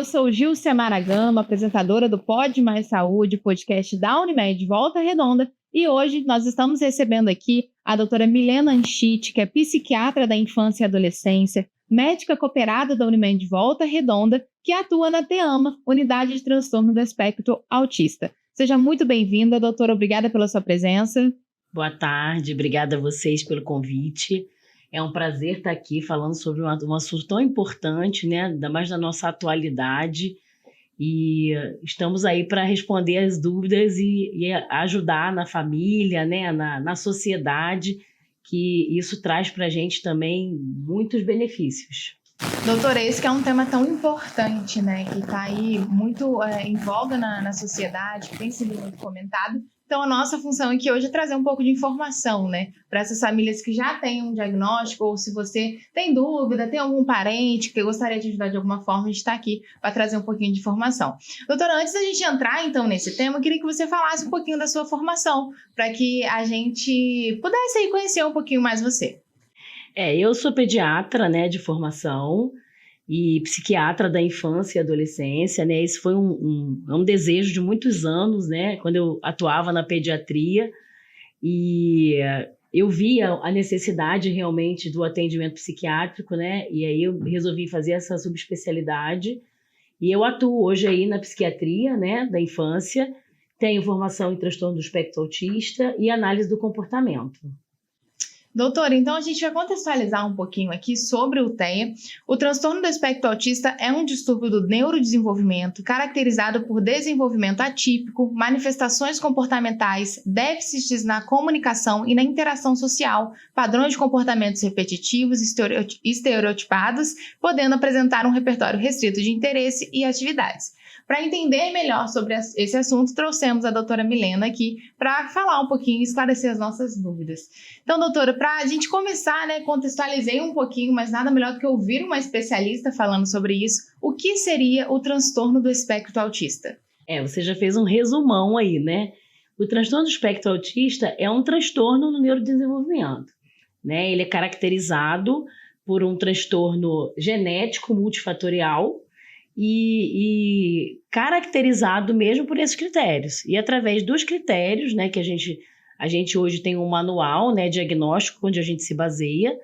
eu sou Gilcemara Gama, apresentadora do Pode Mais Saúde, podcast da Unimed Volta Redonda, e hoje nós estamos recebendo aqui a doutora Milena Anchit, que é psiquiatra da infância e adolescência, médica cooperada da Unimed Volta Redonda, que atua na TEAMA, Unidade de Transtorno do Espectro Autista. Seja muito bem-vinda, doutora, obrigada pela sua presença. Boa tarde, obrigada a vocês pelo convite. É um prazer estar aqui falando sobre um assunto tão importante, né? Ainda mais na nossa atualidade. E estamos aí para responder as dúvidas e ajudar na família, né? Na sociedade, que isso traz para a gente também muitos benefícios. Doutora, esse que é um tema tão importante, né? Que está aí muito em voga na sociedade, que tem sido muito comentado. Então, a nossa função aqui hoje é trazer um pouco de informação, né? Para essas famílias que já têm um diagnóstico, ou se você tem dúvida, tem algum parente que gostaria de ajudar de alguma forma, a gente está aqui para trazer um pouquinho de informação. Doutora, antes da gente entrar, então, nesse tema, eu queria que você falasse um pouquinho da sua formação, para que a gente pudesse aí conhecer um pouquinho mais você. Eu sou pediatra, né, de formação e psiquiatra da infância e adolescência, né? Esse foi um desejo de muitos anos, né? Quando eu atuava na pediatria e eu via a necessidade realmente do atendimento psiquiátrico, né? E aí eu resolvi fazer essa subespecialidade e eu atuo hoje aí na psiquiatria, né, da infância, tenho formação em transtorno do espectro autista e análise do comportamento. Doutora, então a gente vai contextualizar um pouquinho aqui sobre o TEA. O transtorno do espectro autista é um distúrbio do neurodesenvolvimento caracterizado por desenvolvimento atípico, manifestações comportamentais, déficits na comunicação e na interação social, padrões de comportamentos repetitivos, estereotipados, podendo apresentar um repertório restrito de interesse e atividades. Para entender melhor sobre esse assunto, trouxemos a doutora Milena aqui para falar um pouquinho e esclarecer as nossas dúvidas. Então, doutora, para a gente começar, né, contextualizei um pouquinho, mas nada melhor do que ouvir uma especialista falando sobre isso. O que seria o transtorno do espectro autista? Você já fez um resumão aí, né? O transtorno do espectro autista é um transtorno no neurodesenvolvimento, né? Ele é caracterizado por um transtorno genético multifatorial, e caracterizado mesmo por esses critérios. E através dos critérios, né, que a gente hoje tem um manual, né, diagnóstico, onde a gente se baseia,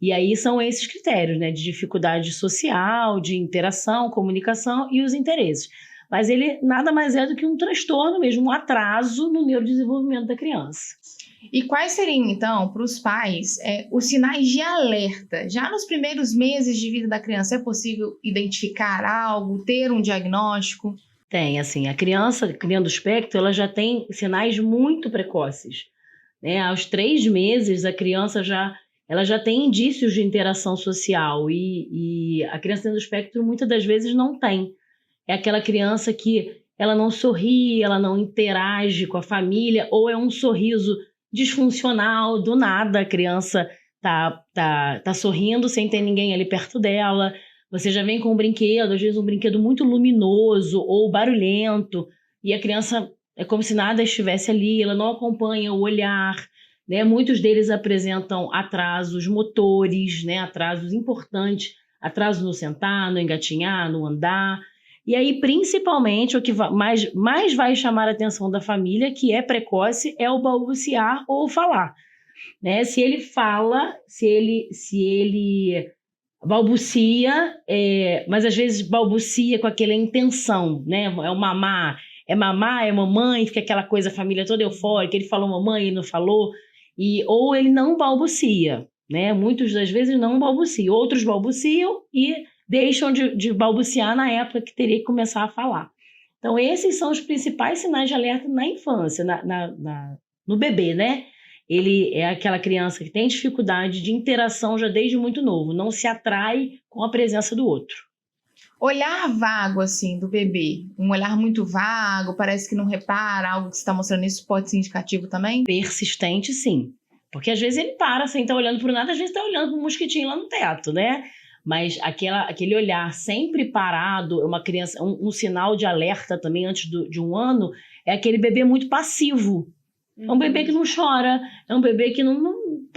e aí são esses critérios, né, de dificuldade social, de interação, comunicação e os interesses. Mas ele nada mais é do que um transtorno mesmo, um atraso no neurodesenvolvimento da criança. E quais seriam, então, para os pais, os sinais de alerta? Já nos primeiros meses de vida da criança, é possível identificar algo, ter um diagnóstico? Tem, assim, a criança criando espectro, ela já tem sinais muito precoces, né? Aos 3 meses, a criança ela já tem indícios de interação social e a criança tendo espectro muitas das vezes não tem. É aquela criança que ela não sorri, ela não interage com a família, ou é um sorriso disfuncional, do nada a criança tá sorrindo sem ter ninguém ali perto dela. Você já vem com um brinquedo, às vezes um brinquedo muito luminoso ou barulhento, e a criança é como se nada estivesse ali, ela não acompanha o olhar, né? Muitos deles apresentam atrasos motores, né? Atrasos importantes, atraso no sentar, no engatinhar, no andar. E aí, principalmente, o que mais vai chamar a atenção da família, que é precoce, é o balbuciar ou o falar, né? Se ele fala, se ele balbucia, mas às vezes balbucia com aquela intenção, né? É mamá, é mamãe, fica aquela coisa, a família toda eufórica, ele falou mamãe, ele não falou, ou ele não balbucia, né? Muitas das vezes não balbuciam, outros balbuciam e deixam de balbuciar na época que teria que começar a falar. Então, esses são os principais sinais de alerta na infância, no bebê, né? Ele é aquela criança que tem dificuldade de interação já desde muito novo, não se atrai com a presença do outro. Olhar vago, assim, do bebê, um olhar muito vago, parece que não repara, algo que você está mostrando, isso pode ser indicativo também? Persistente, sim. Porque às vezes ele para sem estar olhando para nada, às vezes está olhando para um mosquitinho lá no teto, né? Mas aquele olhar sempre parado, uma criança, um sinal de alerta também antes de 1 ano, é aquele bebê muito passivo. É um bebê que não chora, é um bebê que não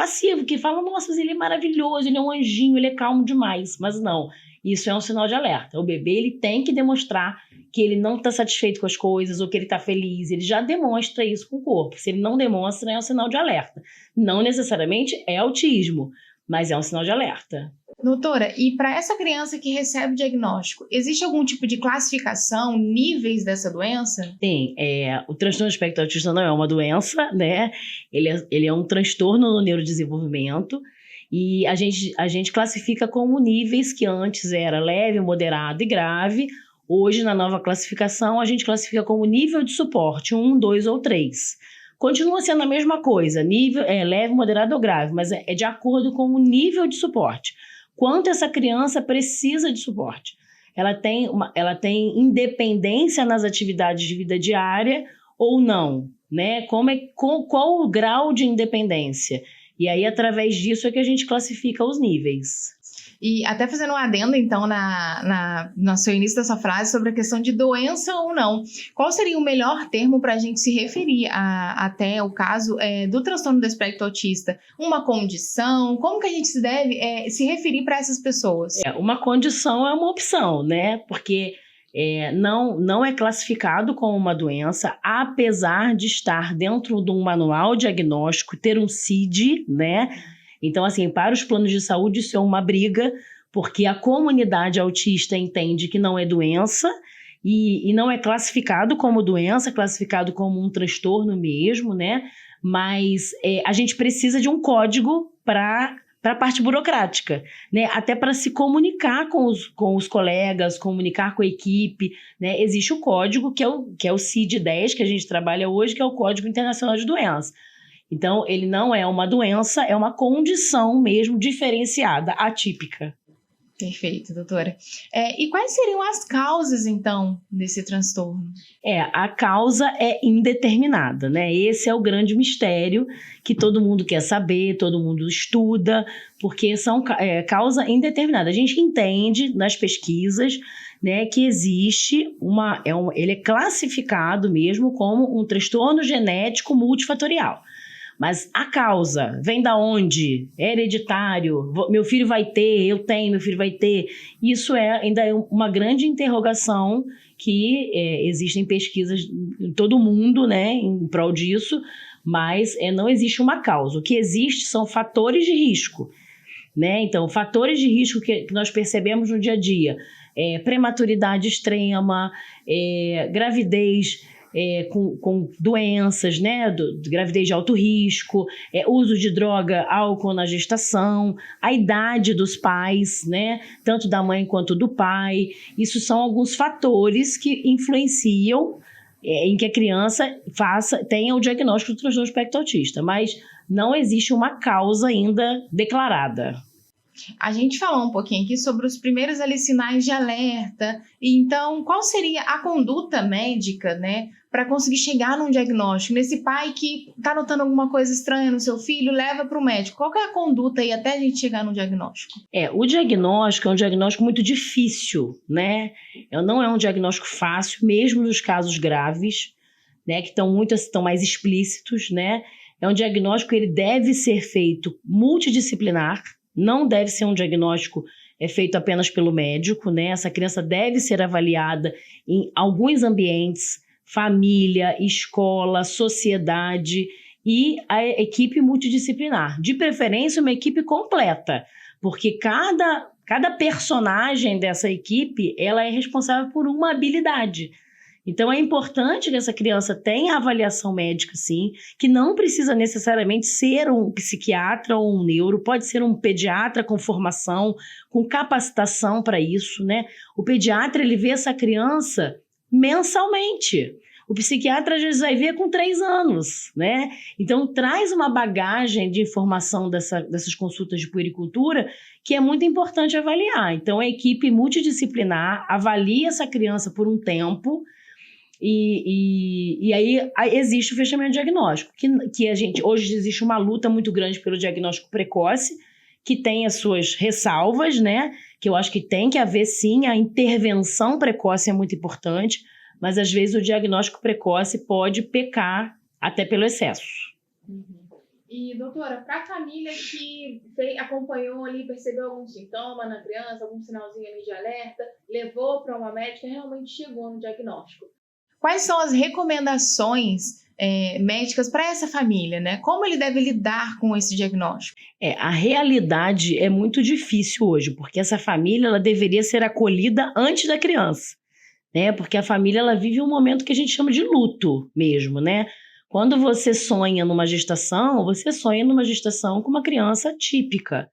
passivo, que fala, nossa, mas ele é maravilhoso, ele é um anjinho, ele é calmo demais. Mas não, isso é um sinal de alerta. O bebê, ele tem que demonstrar que ele não está satisfeito com as coisas ou que ele está feliz. Ele já demonstra isso com o corpo. Se ele não demonstra, é um sinal de alerta. Não necessariamente é autismo, mas é um sinal de alerta. Doutora, e para essa criança que recebe o diagnóstico, existe algum tipo de classificação, níveis dessa doença? Tem. O transtorno do espectro autista não é uma doença, né? Ele é um transtorno no neurodesenvolvimento e a gente classifica como níveis que antes era leve, moderado e grave. Hoje, na nova classificação, a gente classifica como nível de suporte, 1, 2 ou 3. Continua sendo a mesma coisa, nível leve, moderado ou grave, mas é de acordo com o nível de suporte. Quanto essa criança precisa de suporte? Ela tem independência nas atividades de vida diária ou não, né? Qual o grau de independência? E aí, através disso, é que a gente classifica os níveis. E até fazendo um adendo, então, no seu início da sua frase sobre a questão de doença ou não, qual seria o melhor termo para a gente se referir até o caso do transtorno do espectro autista? Uma condição? Como que a gente se deve se referir para essas pessoas? Uma condição é uma opção, né? Porque não é classificado como uma doença, apesar de estar dentro de um manual diagnóstico, ter um CID, né? Então, assim, para os planos de saúde isso é uma briga, porque a comunidade autista entende que não é doença e não é classificado como doença, é classificado como um transtorno mesmo, né? Mas a gente precisa de um código para a parte burocrática, né? Até para se comunicar com os colegas, comunicar com a equipe, né? Existe o código, que é o CID-10, que a gente trabalha hoje, que é o Código Internacional de Doenças. Então, ele não é uma doença, é uma condição mesmo diferenciada, atípica. Perfeito, doutora. E quais seriam as causas, então, desse transtorno? A causa é indeterminada, né? Esse é o grande mistério que todo mundo quer saber, todo mundo estuda, porque são causa indeterminada. A gente entende nas pesquisas, né, que existe ele é classificado mesmo como um transtorno genético multifatorial. Mas a causa vem da onde? É hereditário? Meu filho vai ter, eu tenho, meu filho vai ter. Isso ainda é uma grande interrogação que existem pesquisas em todo o mundo, né, em prol disso, mas não existe uma causa. O que existe são fatores de risco, né? Então, fatores de risco que nós percebemos no dia a dia. Prematuridade extrema, gravidez com doenças, né, gravidez de alto risco, uso de droga, álcool na gestação, a idade dos pais, né, tanto da mãe quanto do pai. Isso são alguns fatores que influenciam em que a criança tenha o diagnóstico do transtorno do espectro autista, mas não existe uma causa ainda declarada. A gente falou um pouquinho aqui sobre os primeiros sinais de alerta. Então, qual seria a conduta médica, né, para conseguir chegar num diagnóstico? Nesse pai que está notando alguma coisa estranha no seu filho, leva para o médico. Qual que é a conduta aí até a gente chegar no diagnóstico? O diagnóstico é um diagnóstico muito difícil, né? Não é um diagnóstico fácil, mesmo nos casos graves, né, que estão mais explícitos, né? É um diagnóstico que ele deve ser feito multidisciplinar. Não deve ser um diagnóstico feito apenas pelo médico, né? Essa criança deve ser avaliada em alguns ambientes, família, escola, sociedade e a equipe multidisciplinar. De preferência, uma equipe completa, porque cada personagem dessa equipe, ela é responsável por uma habilidade. Então, é importante que essa criança tenha avaliação médica, sim, que não precisa necessariamente ser um psiquiatra ou um neuro, pode ser um pediatra com formação, com capacitação para isso, né? O pediatra, ele vê essa criança mensalmente. O psiquiatra, às vezes, vai ver com 3 anos, né? Então, traz uma bagagem de informação dessas consultas de puericultura que é muito importante avaliar. Então, a equipe multidisciplinar avalia essa criança por um tempo. E aí existe o fechamento diagnóstico, que hoje existe uma luta muito grande pelo diagnóstico precoce, que tem as suas ressalvas, né? Que eu acho que tem que haver, sim, a intervenção precoce é muito importante, mas às vezes o diagnóstico precoce pode pecar até pelo excesso. E, doutora, para a família que acompanhou ali, percebeu algum sintoma na criança, algum sinalzinho ali de alerta, levou para uma médica e realmente chegou no diagnóstico. Quais são as recomendações médicas para essa família, né? Como ele deve lidar com esse diagnóstico? A realidade é muito difícil hoje, porque essa família ela deveria ser acolhida antes da criança, né? Porque a família ela vive um momento que a gente chama de luto mesmo, né? Quando você sonha numa gestação, você sonha numa gestação com uma criança típica.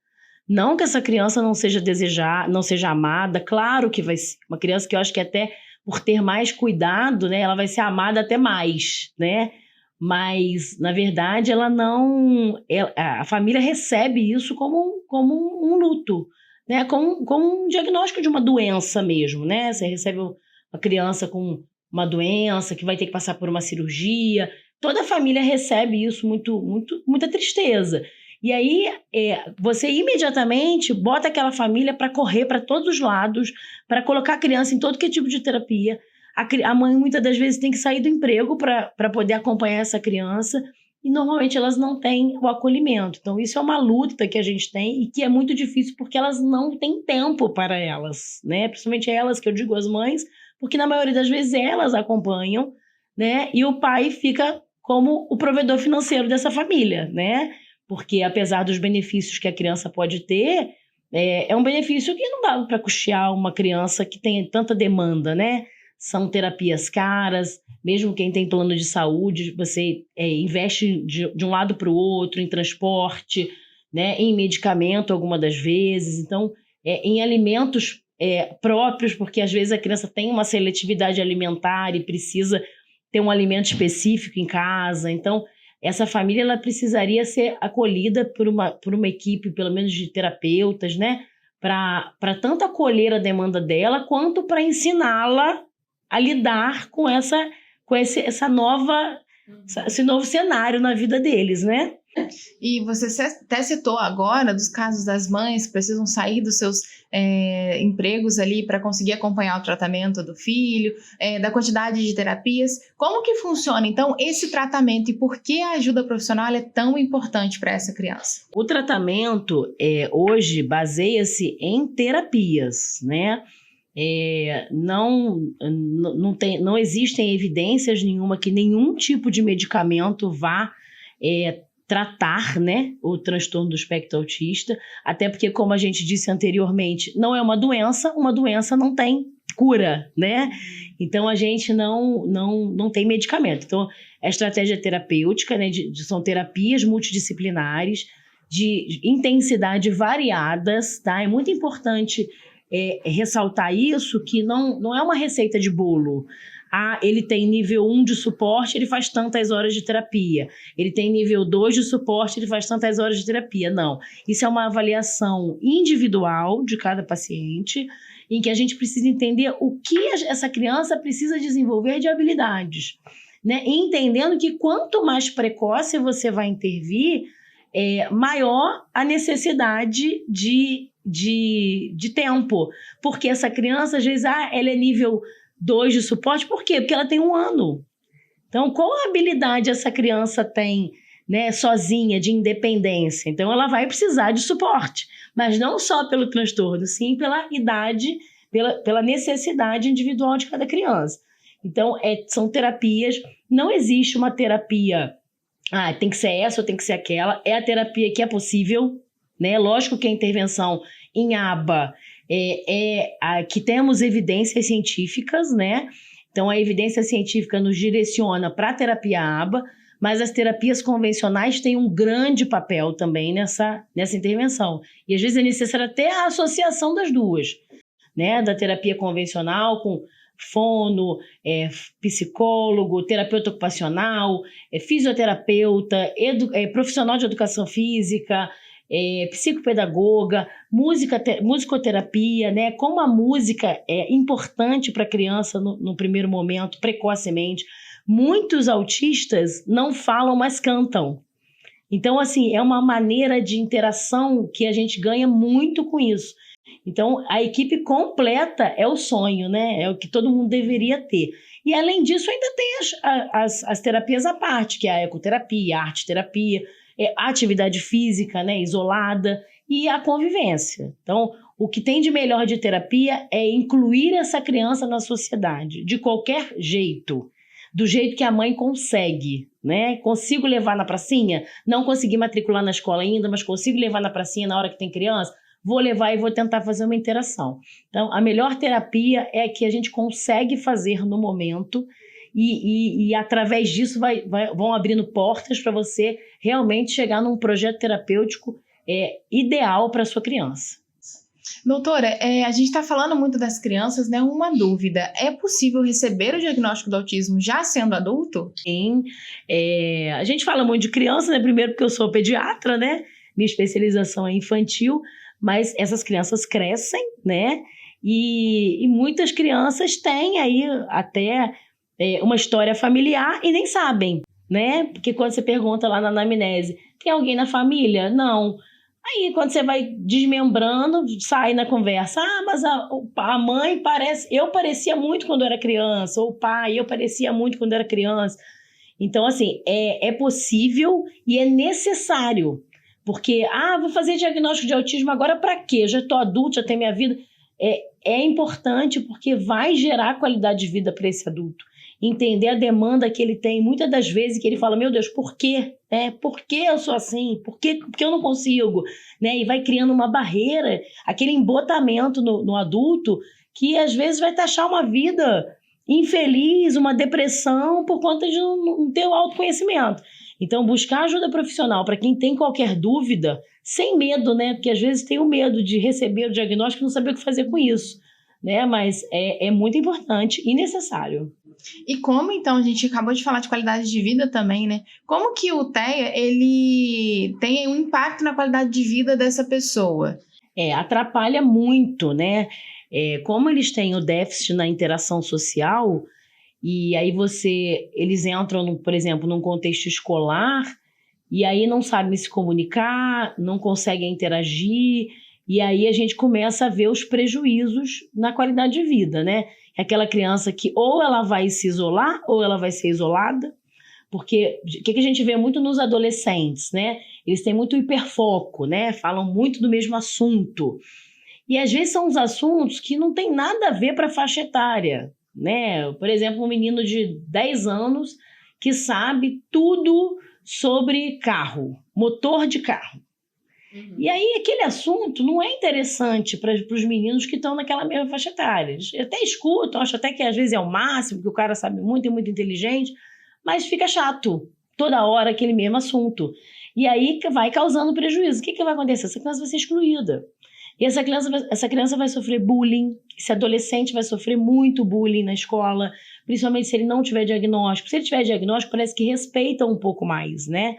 Não que essa criança não seja desejada, não seja amada, claro que vai ser uma criança que eu acho que até por ter mais cuidado, né, ela vai ser amada até mais, né? Mas, na verdade, ela não... a família recebe isso como um luto, né? Como um diagnóstico de uma doença mesmo, né? Você recebe uma criança com uma doença que vai ter que passar por uma cirurgia. Toda a família recebe isso muita tristeza. E aí, você imediatamente bota aquela família para correr para todos os lados, para colocar a criança em todo que tipo de terapia. A mãe, muitas das vezes, tem que sair do emprego para poder acompanhar essa criança, e normalmente elas não têm o acolhimento. Então, isso é uma luta que a gente tem e que é muito difícil porque elas não têm tempo para elas, né? Principalmente elas, que eu digo as mães, porque na maioria das vezes elas acompanham, né? E o pai fica como o provedor financeiro dessa família, né? Porque apesar dos benefícios que a criança pode ter, é um benefício que não dá para custear uma criança que tem tanta demanda, né? São terapias caras, mesmo quem tem plano de saúde, você investe de um lado para o outro, em transporte, né? Em medicamento algumas das vezes, então em alimentos próprios, porque às vezes a criança tem uma seletividade alimentar e precisa ter um alimento específico em casa. Então, essa família ela precisaria ser acolhida por uma equipe, pelo menos de terapeutas, né? Para tanto acolher a demanda dela, quanto para ensiná-la a lidar com esse novo cenário na vida deles, né? E você até citou agora dos casos das mães que precisam sair dos seus empregos ali para conseguir acompanhar o tratamento do filho, da quantidade de terapias. Como que funciona, então, esse tratamento e por que a ajuda profissional é tão importante para essa criança? O tratamento hoje baseia-se em terapias, né? Não existem evidências nenhuma que nenhum tipo de medicamento vá tratar, né, o transtorno do espectro autista, até porque, como a gente disse anteriormente, não é uma doença não tem cura, né? Então a gente não tem medicamento. Então, a estratégia terapêutica, né, são terapias multidisciplinares de intensidade variadas, tá? É muito importante ressaltar isso, que não é uma receita de bolo. Ele tem nível 1 de suporte, ele faz tantas horas de terapia. Ele tem nível 2 de suporte, ele faz tantas horas de terapia. Não. Isso é uma avaliação individual de cada paciente, em que a gente precisa entender o que essa criança precisa desenvolver de habilidades, né? E entendendo que quanto mais precoce você vai intervir, maior a necessidade de tempo. Porque essa criança, às vezes, ela é nível 2 de suporte, por quê? Porque ela tem 1 ano. Então, qual a habilidade essa criança tem, né, sozinha, de independência? Então, ela vai precisar de suporte, mas não só pelo transtorno, sim pela idade, pela necessidade individual de cada criança. Então, são terapias, não existe uma terapia, tem que ser essa ou tem que ser aquela, é a terapia que é possível, né? Lógico que a intervenção em aba que temos evidências científicas, né? Então, a evidência científica nos direciona para a terapia aba, mas as terapias convencionais têm um grande papel também nessa intervenção. E, às vezes, é necessário até a associação das duas, né? Da terapia convencional com fono, psicólogo, terapeuta ocupacional, fisioterapeuta, profissional de educação física, psicopedagoga, musicoterapia, né? Como a música é importante para a criança no primeiro momento, precocemente. Muitos autistas não falam, mas cantam. Então, assim, é uma maneira de interação que a gente ganha muito com isso. Então, a equipe completa é o sonho, né? É o que todo mundo deveria ter. E, além disso, ainda tem as terapias à parte, que é a ecoterapia, a arte-terapia. a atividade física, né, isolada, e a convivência. Então, o que tem de melhor de terapia é incluir essa criança na sociedade, de qualquer jeito, do jeito que a mãe consegue, né? Consigo levar na pracinha? Não consegui matricular na escola ainda, mas consigo levar na pracinha na hora que tem criança? Vou levar e vou tentar fazer uma interação. Então, a melhor terapia é a que a gente consegue fazer no momento e através disso vão abrindo portas para você realmente chegar num projeto terapêutico ideal para a sua criança. Doutora, a gente está falando muito das crianças, né? Uma dúvida, é possível receber o diagnóstico do autismo já sendo adulto? Sim, a gente fala muito de criança, né? Primeiro porque eu sou pediatra, né? Minha especialização é infantil, mas essas crianças crescem, né? E muitas crianças têm aí até uma história familiar e nem sabem, né? Porque quando você pergunta lá na anamnese, tem alguém na família? Não. Aí, quando você vai desmembrando, sai na conversa. Mas a mãe parece... Eu parecia muito quando era criança. Ou o pai, eu parecia muito quando era criança. Então, assim, é possível e é necessário. Porque, vou fazer diagnóstico de autismo agora para quê? Eu já estou adulto, já tenho minha vida. É importante porque vai gerar qualidade de vida para esse adulto. Entender a demanda que ele tem, muitas das vezes que ele fala, meu Deus, por quê? Por que eu sou assim? Por que eu não consigo? Né? E vai criando uma barreira, aquele embotamento no adulto, que às vezes vai taxar uma vida infeliz, uma depressão, por conta de não ter o autoconhecimento. Então, buscar ajuda profissional para quem tem qualquer dúvida, sem medo, né? Porque às vezes tem o medo de receber o diagnóstico e não saber o que fazer com isso. Né? Mas é muito importante e necessário. E como, então, a gente acabou de falar de qualidade de vida também, né? Como que o TEA, ele tem um impacto na qualidade de vida dessa pessoa? Atrapalha muito, né? Como eles têm o déficit na interação social, e aí eles entram, por exemplo, num contexto escolar, e aí não sabem se comunicar, não conseguem interagir, e aí a gente começa a ver os prejuízos na qualidade de vida, né? Aquela criança que ou ela vai se isolar ou ela vai ser isolada, porque o que a gente vê muito nos adolescentes, né? Eles têm muito hiperfoco, né? Falam muito do mesmo assunto. E às vezes são uns assuntos que não tem nada a ver para a faixa etária, né? Por exemplo, um menino de 10 anos que sabe tudo sobre carro, motor de carro. Uhum. E aí aquele assunto não é interessante para os meninos que estão naquela mesma faixa etária. Eles até escutam, acho até que às vezes é o máximo, que o cara sabe muito, é muito inteligente, mas fica chato toda hora aquele mesmo assunto. E aí vai causando prejuízo. O que vai acontecer? Essa criança vai ser excluída. E essa criança vai sofrer bullying, esse adolescente vai sofrer muito bullying na escola, principalmente se ele não tiver diagnóstico. Se ele tiver diagnóstico, parece que respeita um pouco mais, né?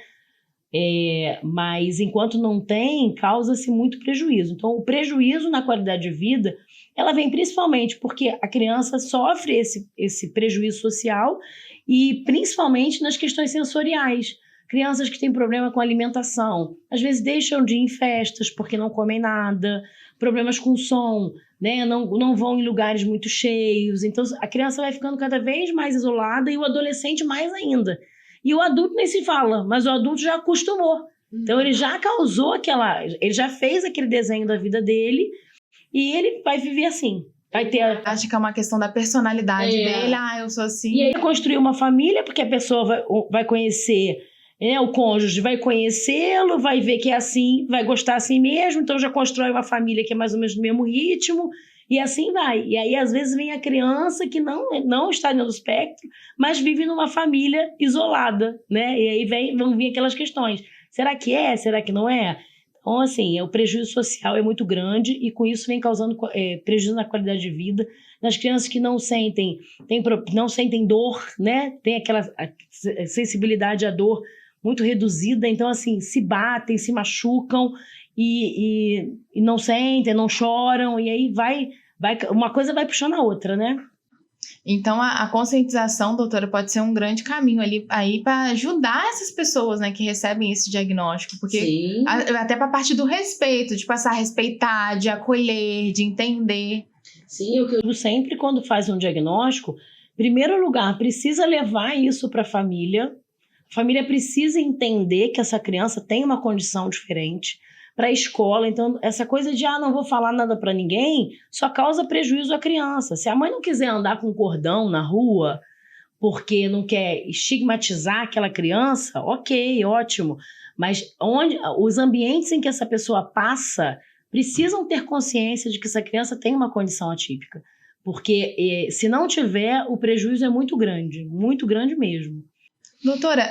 Mas enquanto não tem, causa-se muito prejuízo. Então, o prejuízo na qualidade de vida, ela vem principalmente porque a criança sofre esse prejuízo social e principalmente nas questões sensoriais. Crianças que têm problema com alimentação, às vezes deixam de ir em festas porque não comem nada, problemas com som, né? Não vão em lugares muito cheios. Então, a criança vai ficando cada vez mais isolada e o adolescente mais ainda. E o adulto nem se fala, mas o adulto já acostumou. Então, ele já causou ele já fez aquele desenho da vida dele e ele vai viver assim. Vai ter... Acho que é uma questão da personalidade dele. Eu sou assim. E aí, construir uma família, porque a pessoa vai conhecer, o cônjuge vai conhecê-lo, vai ver que é assim, vai gostar assim mesmo, então já constrói uma família que é mais ou menos do mesmo ritmo. E assim vai. E aí, às vezes, vem a criança que não está no espectro, mas vive numa família isolada, né? E aí vão vir aquelas questões. Será que é? Será que não é? Então, assim, o prejuízo social é muito grande e com isso vem causando prejuízo na qualidade de vida. Nas crianças que não sentem dor, né? Tem aquela sensibilidade à dor muito reduzida. Então, assim, se batem, se machucam e não sentem, não choram. E aí uma coisa vai puxando a outra, né? Então, a conscientização, doutora, pode ser um grande caminho aí para ajudar essas pessoas, né, que recebem esse diagnóstico. Porque até para a parte do respeito, de passar a respeitar, de acolher, de entender. Sim, o que eu digo sempre quando faz um diagnóstico, em primeiro lugar, precisa levar isso para a família A família precisa entender que essa criança tem uma condição diferente para a escola. Então, essa coisa de, não vou falar nada para ninguém, só causa prejuízo à criança. Se a mãe não quiser andar com cordão na rua, porque não quer estigmatizar aquela criança, ok, ótimo. Mas os ambientes em que essa pessoa passa precisam ter consciência de que essa criança tem uma condição atípica. Porque se não tiver, o prejuízo é muito grande mesmo. Doutora,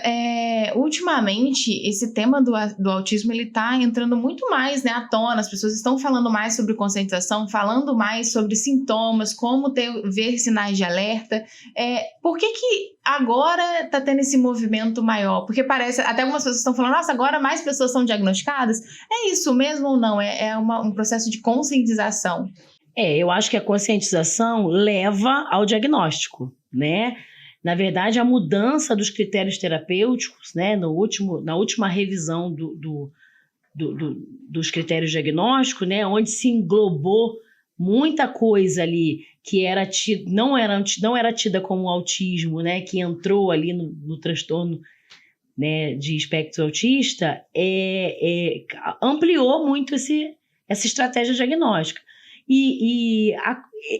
ultimamente esse tema do autismo ele está entrando muito mais, né, à tona. As pessoas estão falando mais sobre conscientização, falando mais sobre sintomas, como ver sinais de alerta. Por que agora está tendo esse movimento maior? Porque parece, até algumas pessoas estão falando, nossa, agora mais pessoas são diagnosticadas. É isso mesmo ou não? Um processo de conscientização? Eu acho que a conscientização leva ao diagnóstico, né? Na verdade, a mudança dos critérios terapêuticos, né, na última revisão dos critérios diagnósticos, né, onde se englobou muita coisa ali que não era tida como autismo, né, que entrou ali no transtorno, né, de espectro autista, ampliou muito essa estratégia diagnóstica. E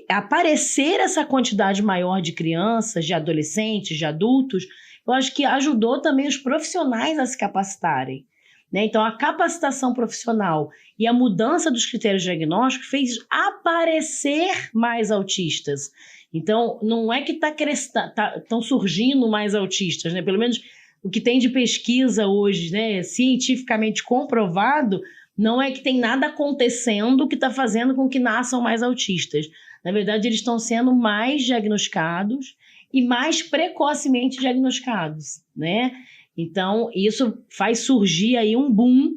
aparecer essa quantidade maior de crianças, de adolescentes, de adultos, eu acho que ajudou também os profissionais a se capacitarem, né? Então, a capacitação profissional e a mudança dos critérios diagnósticos fez aparecer mais autistas. Então, não é que estão surgindo mais autistas, né? Pelo menos o que tem de pesquisa hoje, né, cientificamente comprovado, não é que tem nada acontecendo que está fazendo com que nasçam mais autistas. Na verdade, eles estão sendo mais diagnosticados e mais precocemente diagnosticados, né? Então, isso faz surgir aí um boom,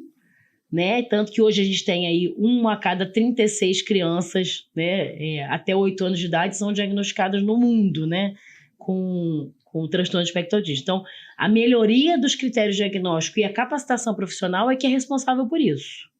né? Tanto que hoje a gente tem aí 1 a cada 36 crianças, né, até 8 anos de idade são diagnosticadas no mundo, né, com o transtorno de espectro autista. Então, a melhoria dos critérios diagnósticos e a capacitação profissional é que é responsável por isso.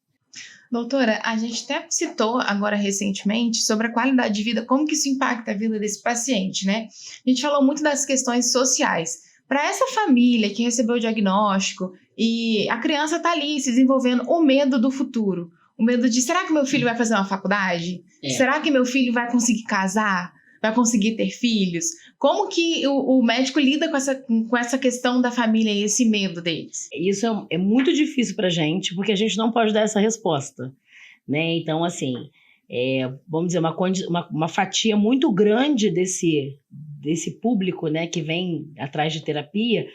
Doutora, a gente até citou agora recentemente sobre a qualidade de vida, como que isso impacta a vida desse paciente, né? A gente falou muito das questões sociais. Para essa família que recebeu o diagnóstico e a criança está ali se desenvolvendo, o medo do futuro, o medo de, será que meu filho vai fazer uma faculdade? Será que meu filho vai conseguir casar? Vai conseguir ter filhos? Como que o médico lida com essa questão da família e esse medo deles? Isso é muito difícil para a gente, porque a gente não pode dar essa resposta, né? Então, assim, vamos dizer, uma fatia muito grande desse público, né, que vem atrás de terapia,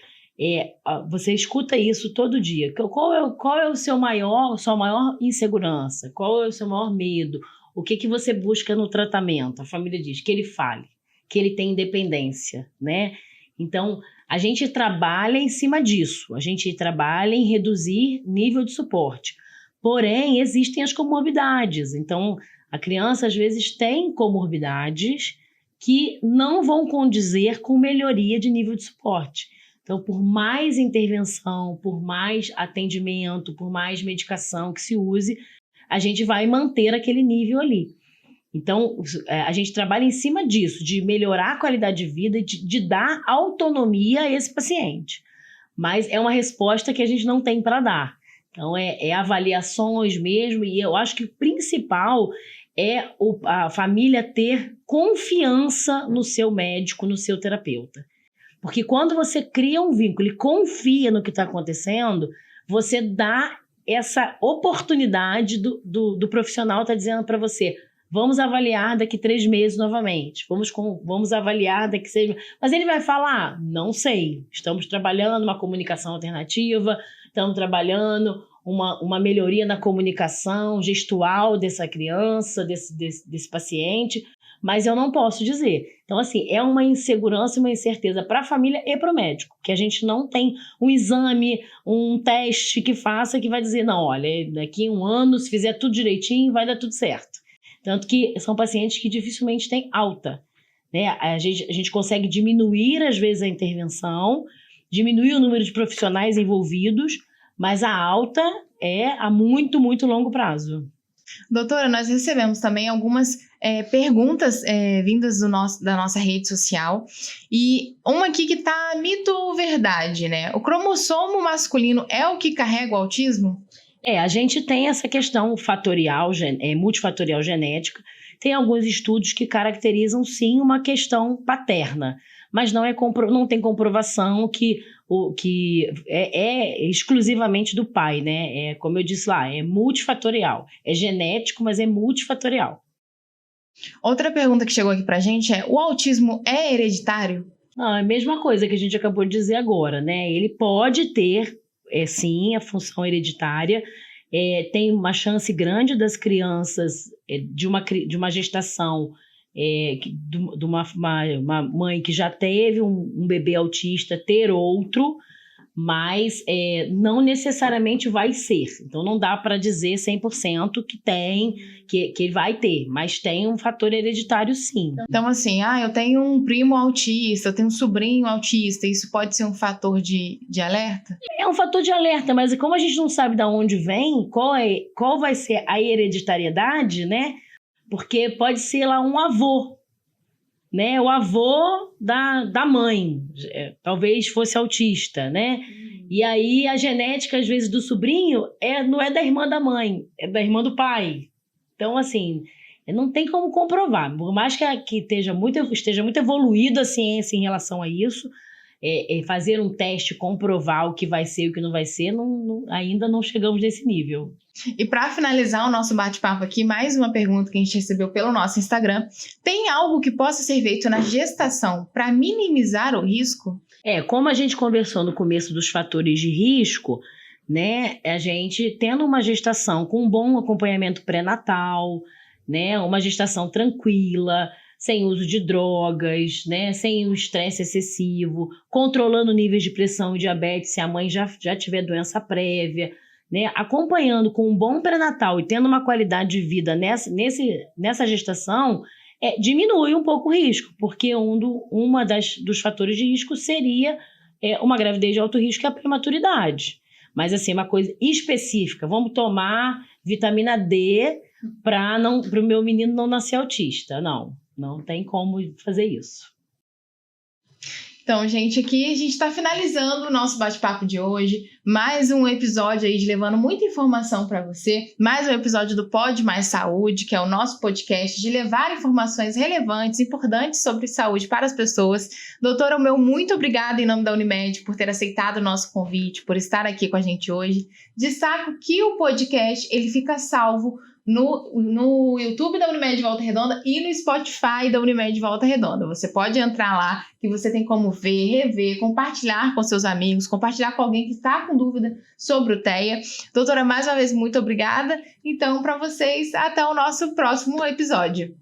você escuta isso todo dia. Qual é sua maior insegurança? Qual é o seu maior medo? O que você busca no tratamento? A família diz que ele fale, que ele tem independência, né? Então, a gente trabalha em cima disso. A gente trabalha em reduzir nível de suporte. Porém, existem as comorbidades. Então, a criança, às vezes, tem comorbidades que não vão condizer com melhoria de nível de suporte. Então, por mais intervenção, por mais atendimento, por mais medicação que se use, a gente vai manter aquele nível ali. Então, a gente trabalha em cima disso, de melhorar a qualidade de vida e de dar autonomia a esse paciente. Mas é uma resposta que a gente não tem para dar. Então, avaliações mesmo, e eu acho que o principal é a família ter confiança no seu médico, no seu terapeuta. Porque quando você cria um vínculo e confia no que está acontecendo, você dá essa oportunidade do profissional estar dizendo para você, vamos avaliar daqui 3 meses novamente, vamos avaliar daqui 6 meses. Mas ele vai falar, não sei, estamos trabalhando uma comunicação alternativa, estamos trabalhando uma melhoria na comunicação gestual dessa criança, desse paciente, mas eu não posso dizer. Então, assim, é uma insegurança e uma incerteza para a família e para o médico, que a gente não tem um exame, um teste que faça que vai dizer, não, olha, daqui 1 ano, se fizer tudo direitinho, vai dar tudo certo. Tanto que são pacientes que dificilmente têm alta, né? A gente consegue diminuir, às vezes, a intervenção, diminuir o número de profissionais envolvidos, mas a alta é a muito, muito longo prazo. Doutora, nós recebemos também algumas perguntas vindas da nossa rede social, e uma aqui que tá mito ou verdade, né? O cromossomo masculino é o que carrega o autismo? A gente tem essa questão fatorial, multifatorial genética. Tem alguns estudos que caracterizam, sim, uma questão paterna, mas não tem comprovação que é exclusivamente do pai, né? Como eu disse lá, é multifatorial. É genético, mas é multifatorial. Outra pergunta que chegou aqui pra gente é: o autismo é hereditário? Não, é a mesma coisa que a gente acabou de dizer agora, né? Ele pode ter, sim, a função hereditária. Tem uma chance grande das crianças de uma gestação, de uma mãe que já teve um bebê autista ter outro, mas não necessariamente vai ser. Então não dá para dizer 100% que vai ter, mas tem um fator hereditário, sim. Então, assim, eu tenho um primo autista, eu tenho um sobrinho autista, isso pode ser um fator de alerta? É um fator de alerta, mas como a gente não sabe de onde vem, qual vai ser a hereditariedade, né? Porque pode ser lá um avô, né? O avô da mãe, talvez fosse autista, né? E aí a genética, às vezes, do sobrinho não é da irmã da mãe, é da irmã do pai. Então, assim, não tem como comprovar. Por mais que esteja muito evoluída a ciência em relação a isso, fazer um teste, comprovar o que vai ser e o que não vai ser, ainda não chegamos nesse nível. E para finalizar o nosso bate-papo aqui, mais uma pergunta que a gente recebeu pelo nosso Instagram: tem algo que possa ser feito na gestação para minimizar o risco? Como a gente conversou no começo dos fatores de risco, né, a gente tendo uma gestação com um bom acompanhamento pré-natal, né, uma gestação tranquila, sem uso de drogas, né, sem o estresse excessivo, controlando níveis de pressão e diabetes se a mãe já tiver doença prévia, né, acompanhando com um bom pré-natal e tendo uma qualidade de vida nessa gestação, diminui um pouco o risco, porque dos fatores de risco seria uma gravidez de alto risco, que é a prematuridade. Mas, assim, uma coisa específica, vamos tomar vitamina D para o meu menino não nascer autista. Não tem como fazer isso. Então, gente, aqui a gente está finalizando o nosso bate-papo de hoje. Mais um episódio aí de levando muita informação para você. Mais um episódio do Pode Mais Saúde, que é o nosso podcast de levar informações relevantes, importantes sobre saúde para as pessoas. Doutora, muito obrigada em nome da Unimed por ter aceitado o nosso convite, por estar aqui com a gente hoje. Destaco que o podcast ele fica salvo no YouTube da Unimed Volta Redonda e no Spotify da Unimed Volta Redonda. Você pode entrar lá, que você tem como ver, rever, compartilhar com seus amigos, compartilhar com alguém que está com dúvida sobre o TEA. Doutora, mais uma vez, muito obrigada. Então, para vocês, até o nosso próximo episódio.